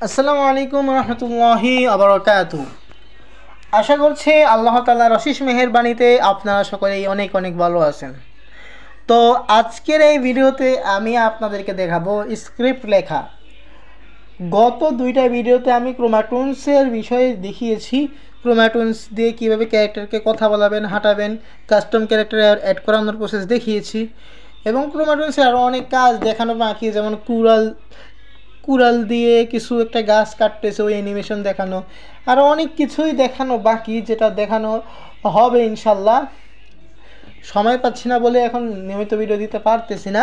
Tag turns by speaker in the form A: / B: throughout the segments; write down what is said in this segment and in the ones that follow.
A: আসসালামু আলাইকুম রহমতুল্লাহি আবরাকাতু। আশা করছি আল্লাহ তাআলার অশেষ মেহেরবানিতে আপনারা সকলেই অনেক অনেক ভালো আছেন। তো আজকের এই ভিডিওতে আমি আপনাদেরকে দেখাবো স্ক্রিপ্ট লেখা। গত দুইটা ভিডিওতে আমি ক্রোমাটনসের বিষয়ে দেখিয়েছি। ক্রোমাটনস দিয়ে কীভাবে ক্যারেক্টারকে কথা বলাবেন, হাঁটাবেন, কাস্টম ক্যারেক্টার অ্যাড করানোর প্রসেস দেখিয়েছি এবং ক্রোমাটনসের আরও অনেক কাজ দেখানো বাকি, যেমন কুড়াল দিয়ে কিছু একটা গাছ কাটতেছে ওই অ্যানিমেশন দেখানো, আরও অনেক কিছুই দেখানো বাকি, যেটা দেখানো হবে ইনশাল্লাহ। সময় পাচ্ছি না বলে এখন নিয়মিত ভিডিও দিতে পারতেছি না।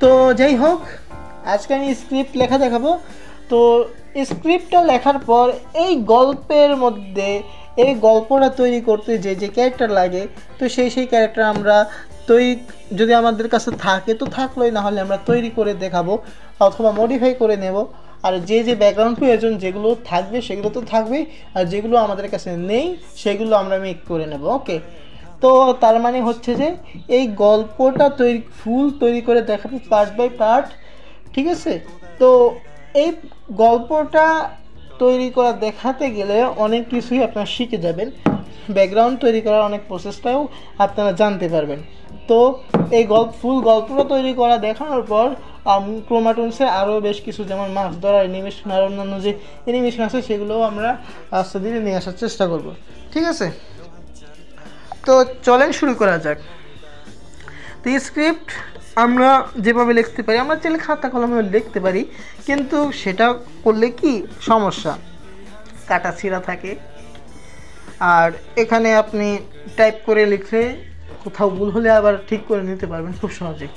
A: তো যাই হোক, আজকে আমি স্ক্রিপ্ট লেখা দেখাবো। তো স্ক্রিপ্টটা লেখার পর এই গল্পের মধ্যে এই গল্পটা তৈরি করতে যে যে ক্যারেক্টার লাগে, তো সেই ক্যারেক্টার আমরা তৈরি, যদি আমাদের কাছে থাকে তো থাকলোই, না হলে আমরা তৈরি করে দেখাবো অথবা মডিফাই করে নেব। আর যে যে ব্যাকগ্রাউন্ড প্রয়োজন যেগুলো থাকবে সেগুলো তো থাকবেই, আর যেগুলো আমাদের কাছে নেই সেগুলো আমরা মেক করে নেব। ওকে, তো তার মানে হচ্ছে যে এই গল্পটা ফুল তৈরি করে দেখাবো পার্ট বাই পার্ট, ঠিক আছে? তো এই গল্পটা তৈরি করা দেখাতে গেলে অনেক কিছুই আপনারা শিখে যাবেন, ব্যাকগ্রাউন্ড তৈরি করার অনেক প্রসেসটাও আপনারা জানতে পারবেন। তো এই ফুল গল্পটা তৈরি করা দেখানোর পর ক্রোমাটনসে আরও বেশ কিছু, যেমন মাছ ধরার অ্যানিমেশন আর অন্যান্য যে অ্যানিমেশন আছে সেগুলোও আমরা আস্তে ধীরে নিয়ে আসার চেষ্টা করব, ঠিক আছে? তো চলেন শুরু করা যাক। তো স্ক্রিপ্ট আমরা যেভাবে লিখতে পারি, আমরা চাইলে খাতা কলমে লিখতে পারি, কিন্তু সেটা করলে কি সমস্যা, কাটা ছিঁড়া থাকে। আর এখানে আপনি টাইপ করে লিখলে কোথাও ভুল হলে আবার ঠিক করে নিতে পারবেন খুব সহজেই।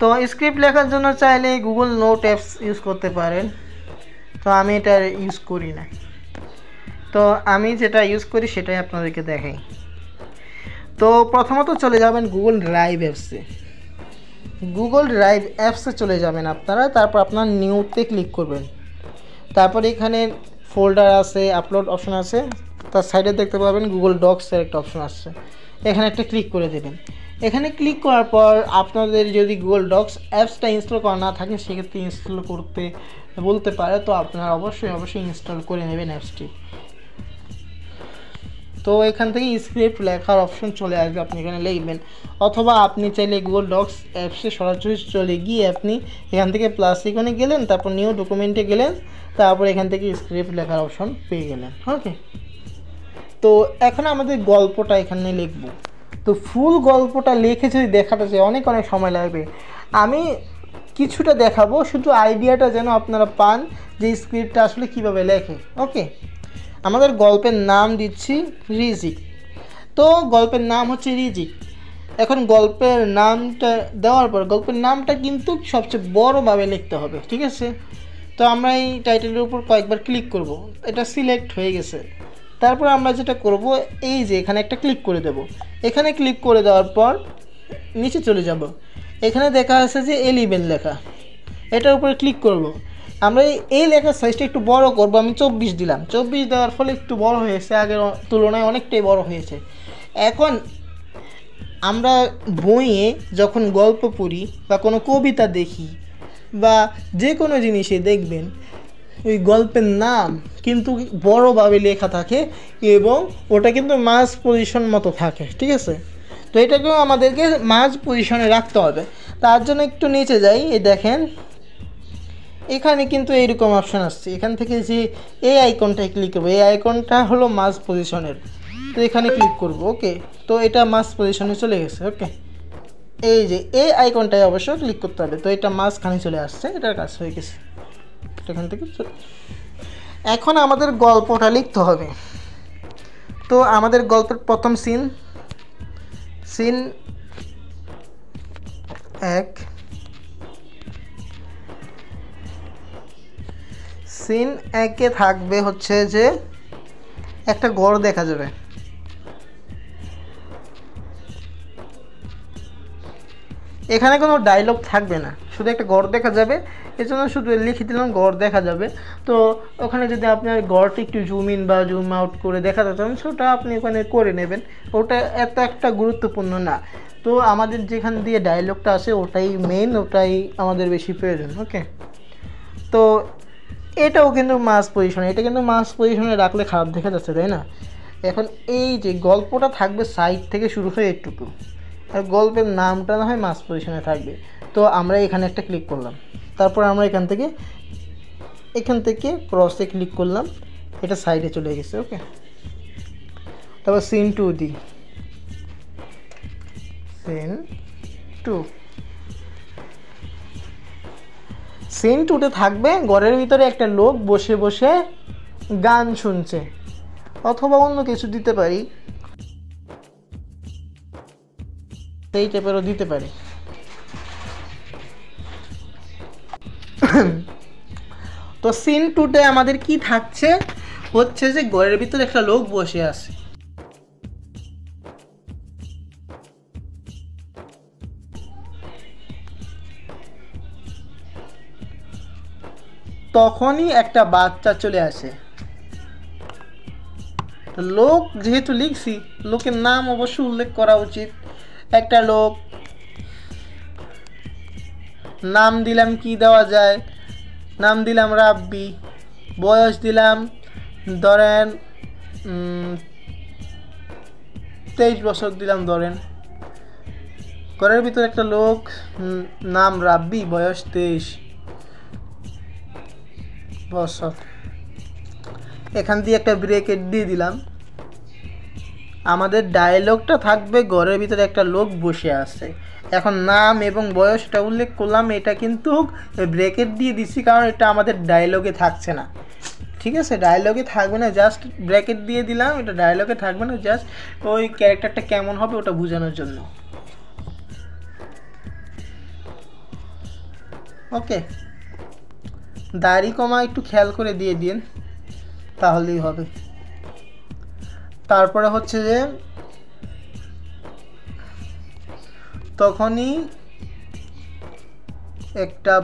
A: তো স্ক্রিপ্ট লেখার জন্য চাইলে গুগল নোট অ্যাপস ইউজ করতে পারেন, তো আমি এটা ইউজ করি না। তো আমি যেটা ইউজ করি সেটাই আপনাদেরকে দেখাই। তো প্রথমত চলে যাবেন গুগল ড্রাইভ অ্যাপসে। গুগল ড্রাইভ অ্যাপসে চলে যাবেন আপনারা, তারপর আপনার নিউতে ক্লিক করবেন। তারপর এখানে ফোল্ডার আছে, আপলোড অপশন আছে, তার সাইডে দেখতে পাবেন গুগল ডক্সের একটা অপশন আসছে, এখানে একটা ক্লিক করে দেবেন। এখানে ক্লিক করার পর আপনাদের যদি গুগল ডক্স অ্যাপসটা ইনস্টল করা না থাকে সেক্ষেত্রে ইনস্টল করতে বলতে পারে, তো আপনারা অবশ্যই ইনস্টল করে নেবেন অ্যাপসটি। তো এখান থেকে স্ক্রিপ্ট লেখার অপশন চলে আসবে, আপনি এখানে লিখবেন, অথবা আপনি চাইলে গুগল ডক্স অ্যাপসে সরাসরি চলে গিয়ে আপনি এখান থেকে প্লাস আইকনে গেলেন, তারপর নিউ ডকুমেন্টে গেলেন, তারপর এখান থেকে স্ক্রিপ্ট লেখার অপশন পেয়ে গেলেন। ওকে, তো এখন আমাদের গল্পটা এখানে লিখব। তো ফুল গল্পটা লিখে যদি দেখাতে চাই অনেক সময় লাগবে। আমি কিছুটা দেখাবো, শুধু আইডিয়াটা যেন আপনারা পান যে স্ক্রিপ্টটা আসলে কীভাবে লেখে। ওকে, আমাদের গল্পের নাম দিচ্ছি রিজিক। তো গল্পের নাম হচ্ছে রিজিক। এখন গল্পের নামটা দেওয়ার পর গল্পের নামটা কিন্তু সবচেয়ে বড়োভাবে লিখতে হবে, ঠিক আছে? তো আমরা এই টাইটেলের উপর কয়েকবার ক্লিক করব, এটা সিলেক্ট হয়ে গেছে। তারপর আমরা যেটা করব, এই যে এখানে একটা ক্লিক করে দেব। এখানে ক্লিক করে দেওয়ার পর নিচে চলে যাব, এখানে দেখা আছে যে এলিভেন লেখা, এটার উপরে ক্লিক করব। আমরা এই লেখার সাইজটা একটু বড় করব, আমি 24 দিলাম। 24 দেওয়ার ফলে একটু বড় হয়েছে, আগের তুলনায় অনেকটাই বড় হয়েছে। এখন আমরা বইয়ে যখন গল্প পড়ি বা কোনো কবিতা দেখি বা যে কোনো জিনিসে দেখবেন ওই গল্পের নাম কিন্তু বড়োভাবে লেখা থাকে এবং ওটা কিন্তু মাঝ পজিশন মতো থাকে, ঠিক আছে? তো এটাকেও আমাদেরকে মাঝ পজিশনে রাখতে হবে। তার জন্য একটু নিচে যাই, এই দেখেন এখানে কিন্তু এইরকম অপশান আসছে, এখান থেকে যে এই আইকনটায় ক্লিক করবো, এই আইকনটা হলো মাঝ পজিশনের, তো এখানে ক্লিক করব। ওকে, তো এটা মাঝ পজিশনে চলে গেছে। ওকে, এই যে এই আইকনটায় অবশ্য ক্লিক করতে হবে, তো এটা মাঝখানে চলে আসছে, এটার কাজ হয়ে গেছে। এখান থেকে এখন আমাদের গল্পটা লিখতে হবে। তো আমাদের গল্পের প্রথম সিন 1, সিন 1-এ থাকবে হচ্ছে যে একটা ঘর দেখা যাবে। এখানে কোনো ডায়লগ থাকবে না, শুধু একটা ঘর দেখা যাবে, এজন্য শুধু লিখে দিলাম ঘর দেখা যাবে। তো ওখানে যদি আপনার ঘরটা একটু জুম ইন বা জুম আউট করে দেখাতে চান সেটা আপনি ওখানে করে নেবেন, ওটা এত একটা গুরুত্বপূর্ণ না। তো আমাদের যেখান দিয়ে ডায়লগটা আসে ওটাই মেন, ওটাই আমাদের বেশি প্রয়োজন। ওকে, তো এটাও কিন্তু মাস পজিশনে, এটা কিন্তু মাস পজিশনে রাখলে খারাপ দেখা যাচ্ছে, তাই না? এখন এই যে গল্পটা থাকবে সাইড থেকে শুরু হয়ে একটুকু, আর গল্পের নামটা না হয় মাস পজিশনে থাকবে। তো আমরা এখানে একটা ক্লিক করলাম, তারপর আমরা এখান থেকে ক্রসে ক্লিক করলাম, এটা সাইডে চলে গেছে। ওকে, তারপর সিন টু দিই, সিন টু, সিন টুতে থাকবে ঘরের ভিতরে একটা লোক বসে বসে গান শুনছে, অথবা অন্য কিছু দিতে পারি, সেই টাইপেরও দিতে পারি। তো সিন টুতে আমাদের কি থাকছে হচ্ছে যে ঘরের ভিতরে একটা লোক বসে আছে। তখনই একটা বাচ্চা চলে আসে। তো লোক যেহেতু লিখছি, লোকের নাম অবশ্য উল্লেখ করা উচিত। একটা লোক, নাম দিলাম কি দেওয়া যায়, নাম দিলাম রাব্বি, বয়স দিলাম ধরেন 23 বছর দিলাম ধরেন। ঘরের ভিতরে একটা লোক, নাম রাব্বি, বয়স 23 বছর। এখান দিয়ে একটা ব্রেকেট দিয়ে দিলাম। আমাদের ডায়লগটা থাকবে ঘরের ভিতরে একটা লোক বসে আছে। এখন নাম এবং বয়সটা উল্লেখ করলাম, এটা কিন্তু ব্রেকেট দিয়ে দিচ্ছি কারণ এটা আমাদের ডায়লগে থাকছে না। ঠিক আছে, ডায়লগে থাকবে না, জাস্ট ব্র্যাকেট দিয়ে দিলাম, এটা ডায়লগে থাকবে না, জাস্ট ওই ক্যারেক্টারটা কেমন হবে ওটা বোঝানোর জন্য। ওকে, দাড়ি কমা একটু খেয়াল করে দিয়ে দিন, তাহলেই হবে। তারপরে হচ্ছে যে তখনই একটা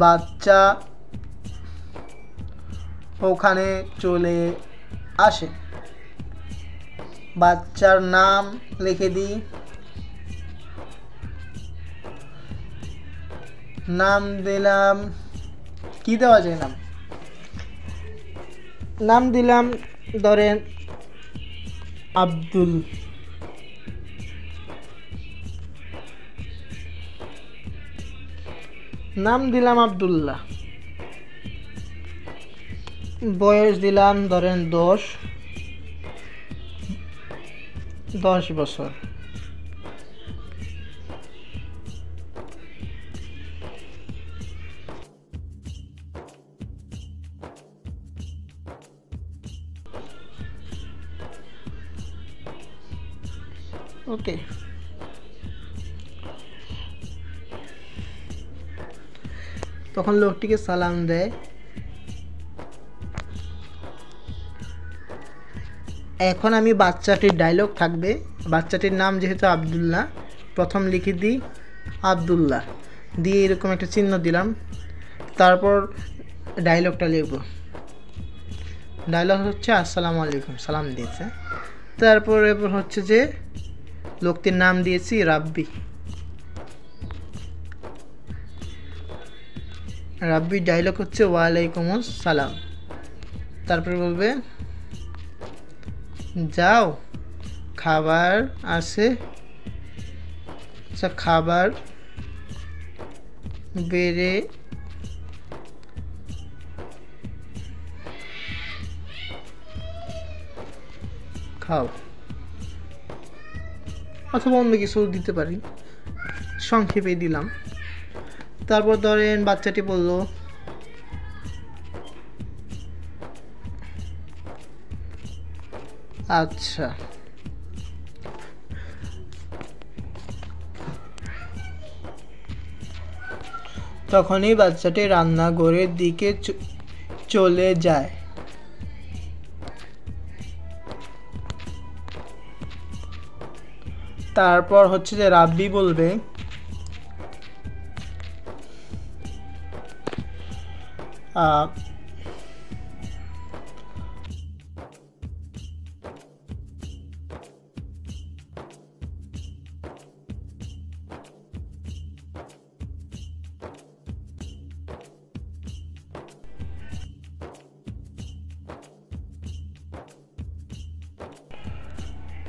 A: বাচ্চা ওখানে চলে আসে। বাচ্চার নাম লিখে দিই, নাম দিলাম, কি দেওয়া যায় নাম দিলাম ধরেন আব্দুল। নাম দিলাম আব্দুল্লাহ। বয়স দিলাম ধরেন 10 বছর। ওকে, তখন লোকটিকে সালাম দেয়। এখন আমি বাচ্চাটির ডায়লগ থাকবে, বাচ্চাটির নাম যেহেতু আব্দুল্লাহ, প্রথম লিখে দিই আব্দুল্লাহ, দিয়ে এরকম একটা চিহ্ন দিলাম। তারপর ডায়লগটা লিখব, ডায়লগ হচ্ছে আসসালামু আলাইকুম, সালাম দিয়েছে। তারপর হচ্ছে যে লোকটির নাম দিয়েছি রাব্বি, রাব্বি ডায়লগ হচ্ছে ওয়ালাইকুম সালাম। তারপর বলবে যাও খাবার আছে, আচ্ছা খাবার বেড়ে খাও, অথবা অন্য কিছু দিতে পারি, সংক্ষেপে দিলাম। তারপর ধরেন বাচ্চাটি বলল আচ্ছা। তখনই বাচ্চাটি রান্নাঘরের দিকে চলে যায়। তারপর হচ্ছে যে রাব্বি বলবে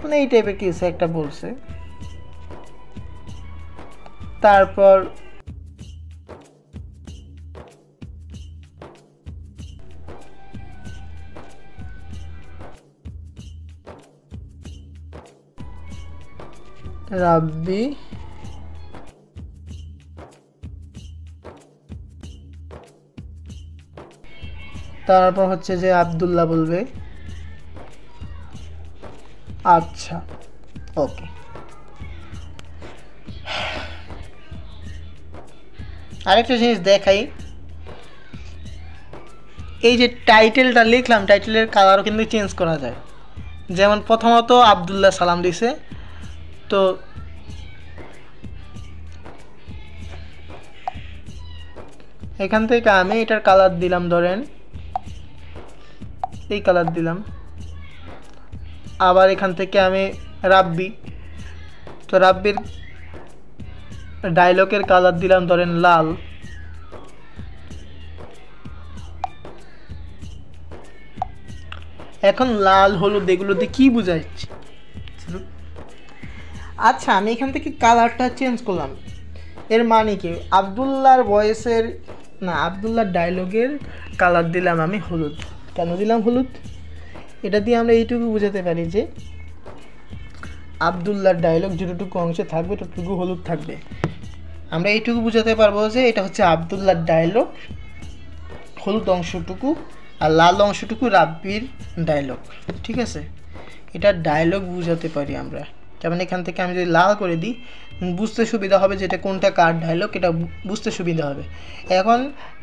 A: মানে এই টাইপের কিছু একটা বলছে। তারপর রাব্বি তারপর হচ্ছে যে আব্দুল্লাহ বলবে। আচ্ছা, ওকে। আরেকটা জিনিস দেখাই, এই যে টাইটেলটা লিখলাম, টাইটেলের কালারও কিন্তু চেঞ্জ করা যায়। যেমন প্রথমত আব্দুল্লাহ সালাম দিছে, তো এখান থেকে আমি এটার কালার দিলাম, ধরেন এই কালার দিলাম। আবার এখান থেকে আমি রাব্বি, তো রাব্বির ডায়লগের কালার দিলাম ধরেন লাল। এখন লাল হলুদ এগুলো দিয়ে কী বোঝাচ্ছি? আচ্ছা, আমি এখান থেকে কালারটা চেঞ্জ করলাম, এর মানে কি আব্দুল্লাহর ভয়েসের না, আব্দুল্লাহর ডায়লগের কালার দিলাম আমি হলুদ। কেন দিলাম হলুদ? এটা দিয়ে আমরা এইটুকু বোঝাতে পারি যে আব্দুল্লাহর ডায়লগ যতটুকু অংশে থাকবে ততটুকু হলুদ থাকবে। আমরা এইটুকু বোঝাতে পারবো যে এটা হচ্ছে আব্দুল্লাহর ডায়লগ, হলুদ অংশটুকু, আর লাল অংশটুকু রাব্বির ডায়লগ। ঠিক আছে, এটা ডায়লগ বোঝাতে পারি আমরা। যেমন এখান থেকে আমি যদি লাল করে দিই, বুঝতে সুবিধা হবে যে এটা কোনটা কার ডায়লগ, এটা বুঝতে সুবিধা হবে। এখন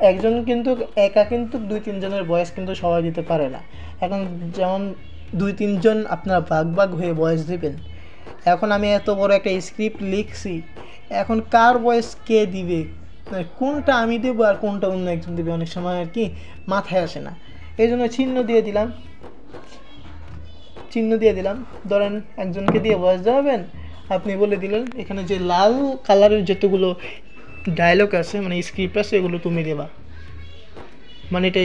A: একজন কিন্তু একা কিন্তু 2-3 জনের ভয়েস কিন্তু সবাই দিতে পারে না। এখন যেমন 2-3 জন আপনারা ভাগ ভাগ হয়ে ভয়েস দেবেন। এখন আমি এত বড় একটা স্ক্রিপ্ট লিখছি, এখন কার ভয়েস কে দিবে, কোনটা আমি দেবো আর কোনটা অন্য একজন দেবে, অনেক সময় আর কি মাথায় আসে না। এই জন্য চিহ্ন দিয়ে দিলাম, ধরেন একজনকে দিয়ে ভয়েস দেওয়াবেন, আপনি বলে দিলেন এখানে যে লাল কালারের যতগুলো ডায়লগ আছে মানে স্ক্রিপ্ট আছে এগুলো তুমি দেবা, মানে এটা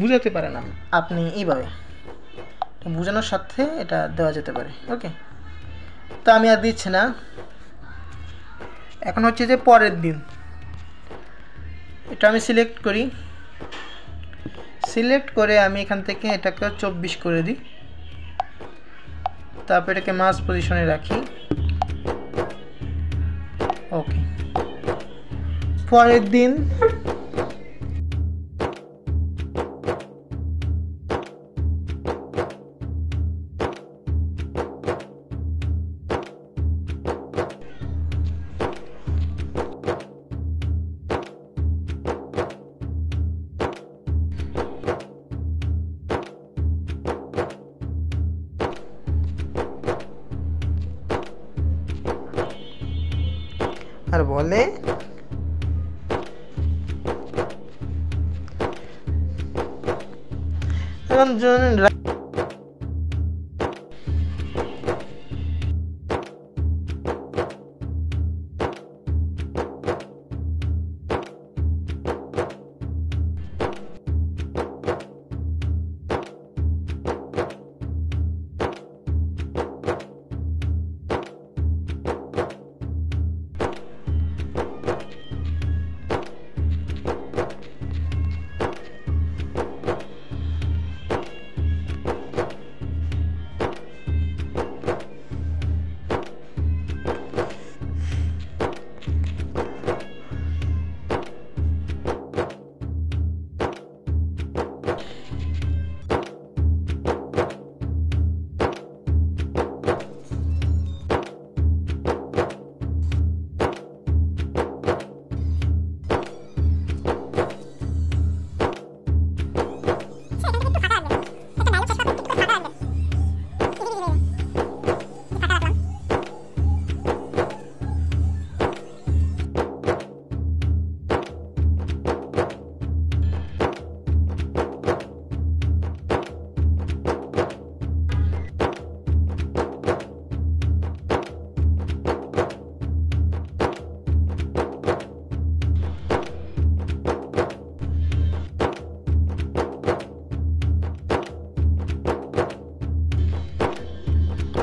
A: বুঝাতে পারে না। আপনি এইভাবে বোঝানোর সাথে এটা দেওয়া যেতে পারে। ওকে, তো আমি আর দিচ্ছি না। এখন হচ্ছে যে পরের দিন, এটা আমি সিলেক্ট করি, সিলেক্ট করে আমি এখান থেকে এটাকে 24 করে দিই। তারপর এটাকে মাস পজিশনে রাখি। ওকে, পরের দিন আর বলে এখন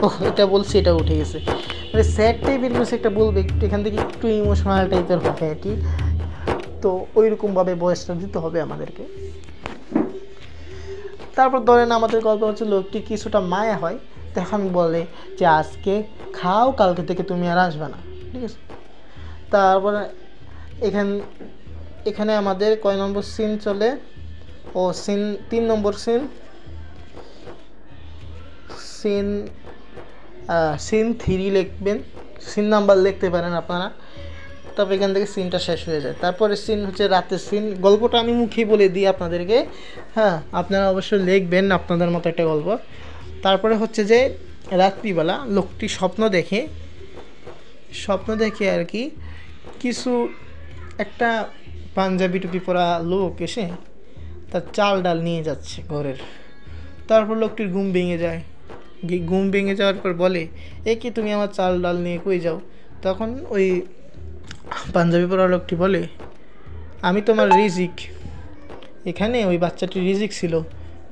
A: ও এটা বলছি, এটা উঠে গেছে, মানে স্যাড টাইপের কিছু একটা বলবে, একটু এখান থেকে একটু ইমোশনাল টাইপের হবে আর কি। তো ওইরকমভাবে ভয়েসটা দিতে হবে আমাদেরকে। তারপর ধরেন আমাদের গল্প হচ্ছে লোকটি কিছুটা মায়া হয়, তখন বলে যে আজকে খাও, কালকে থেকে তুমি আর আসবে না, ঠিক আছে। তারপরে এখানে আমাদের কয় নম্বর সিন চলে, ও সিন 3 নম্বর সিন, সিন সিন 3 লিখবেন, সিন নাম্বার লিখতে পারেন আপনারা। তবে এখান থেকে সিনটা শেষ হয়ে যায়। তারপরে সিন হচ্ছে রাতের সিন। গল্পটা আমি মুখেই বলে দিই আপনাদেরকে, হ্যাঁ আপনারা অবশ্যই লিখবেন আপনাদের মতো একটা গল্প। তারপরে হচ্ছে যে রাত্রিবেলা লোকটি স্বপ্ন দেখে আর কি, কিছু একটা পাঞ্জাবি টুপি পরা লোক এসে তার চাল ডাল নিয়ে যাচ্ছে ঘরের। তারপর লোকটির ঘুম ভেঙে যায়, ঘুম ভেঙে যাওয়ার পর বলে, এ কি তুমি আমার চাল ডাল নিয়ে কই যাও? তখন ওই পাঞ্জাবি পরা লোকটি বলে, আমি তোমার রিজিক, এখানে ওই বাচ্চাটির রিজিক ছিল,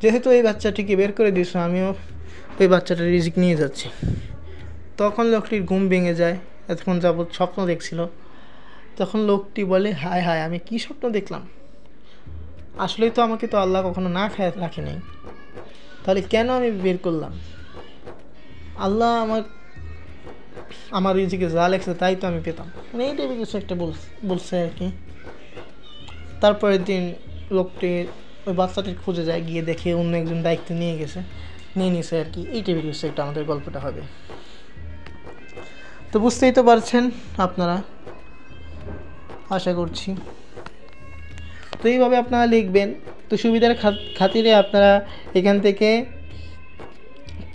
A: যেহেতু ওই বাচ্চাটিকে বের করে দিয়েছো, আমিও ওই বাচ্চাটার রিজিক নিয়ে যাচ্ছি। তখন লোকটির ঘুম ভেঙে যায়, এতক্ষণ যাবৎ স্বপ্ন দেখছিল। তখন লোকটি বলে, হায় হায়, আমি কি স্বপ্ন দেখলাম, আসলেই তো আমাকে তো আল্লাহ কখনো না খায় রাখে নাই, তাহলে কেন আমি বের করলাম? আল্লাহ আমার রিজিকে যা লেগেছে তাই তো আমি পেতাম, মানে এই টাইপের কিছু একটা বলছে আর কি। তারপরের দিন লোকটি ওই বাচ্চাটির খুঁজে যায়, গিয়ে দেখে অন্য একজন দায়িত্ব নিয়ে নিয়েছে আর কি। এই টাইপের কিছু একটা আমাদের গল্পটা হবে। তো বুঝতেই তো পারছেন আপনারা, আশা করছি। তো এইভাবে আপনারা লিখবেন। তো সুবিধার খাতিরে আপনারা এখান থেকে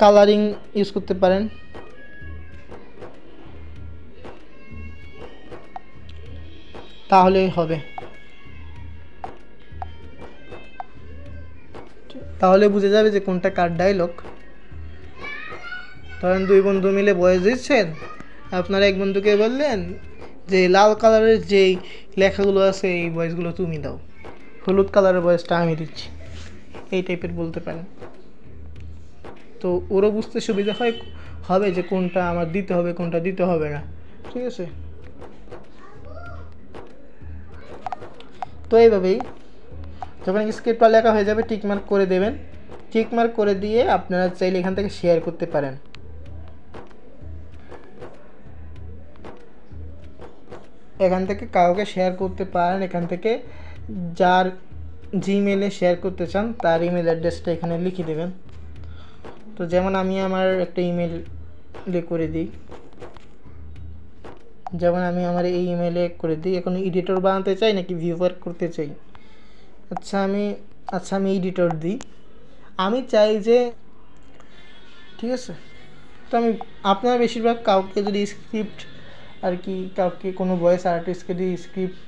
A: কালারিং ইউজ করতে পারেন। তাহলে হবে, তাহলে বুঝে যাবে যে কোনটা কার ডায়লগ। ধরেন 2 বন্ধু মিলে ভয়েস দিচ্ছেন, আপনারা এক বন্ধুকে বললেন যে লাল কালারের যেই লেখাগুলো আছে এই ভয়েসগুলো তুমি দাও, হলুদ কালারের ভয়েসটা আমি দিচ্ছি, এই টাইপের বলতে পারেন। তো ওরও বুঝতে সুবিধা হবে যে কোনটা আমার দিতে হবে, কোনটা দিতে হবে না, ঠিক আছে। তো এইভাবেই যখন স্ক্রিপ্টটা লেখা হয়ে যাবে টিকমার্ক করে দেবেন। টিকমার্ক করে দিয়ে আপনারা চাইলে এখান থেকে শেয়ার করতে পারেন। এখান থেকে কাউকে শেয়ার করতে পারেন, এখান থেকে যার জিমেলে শেয়ার করতে চান তার ইমেল অ্যাড্রেসটা এখানে লিখে দেবেন। তো যেমন আমি আমার একটা ইমেলে করে দিই, এই ইমেলে করে দিই। এখন এডিটর বানাতে চাই নাকি ভিউয়ার করতে চাই? আচ্ছা আমি এডিটর দিই। আমি চাই যে, ঠিক আছে, তো আপনারা বেশিরভাগ কাউকে যদি স্ক্রিপ্ট আর কি, কাউকে কোনো ভয়েস আর্টিস্টকে যদি স্ক্রিপ্ট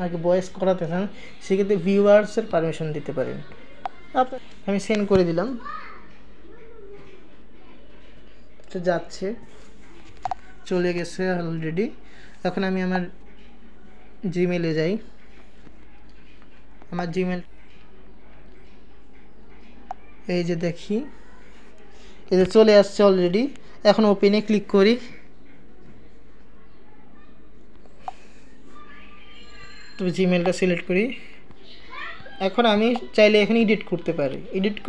A: আর কি ভয়েস করাতে চান, সেক্ষেত্রে ভিউয়ার্সের পারমিশন দিতে পারেন। আমি সেন্ড করে দিলাম, তো যাচ্ছে, চলে গেছে অলরেডি। এখন আমি আমার জিমেলে যাই, আমার জিমেল এই যে দেখি, এই যে চলে আসছে অলরেডি। এখন ওপেনে ক্লিক করি, তো জিমেলটা সিলেক্ট করি। এখন আমি চাইলে এখানে এডিট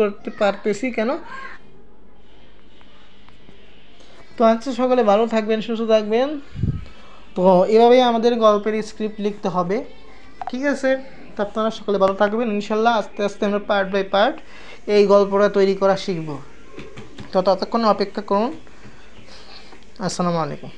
A: করতে পারতেছি কেন? তো আচ্ছা, সকলে ভালো থাকবেন, সুস্থ থাকবেন। তো এভাবেই আমাদের গল্পের স্ক্রিপ্ট লিখতে হবে, ঠিক আছে। তো আপনারা সকলে ভালো থাকবেন। ইনশাল্লাহ আস্তে আস্তে আমরা পার্ট বাই পার্ট এই গল্পটা তৈরি করা শিখব। তো ততক্ষণ অপেক্ষা করুন। আসসালামু আলাইকুম।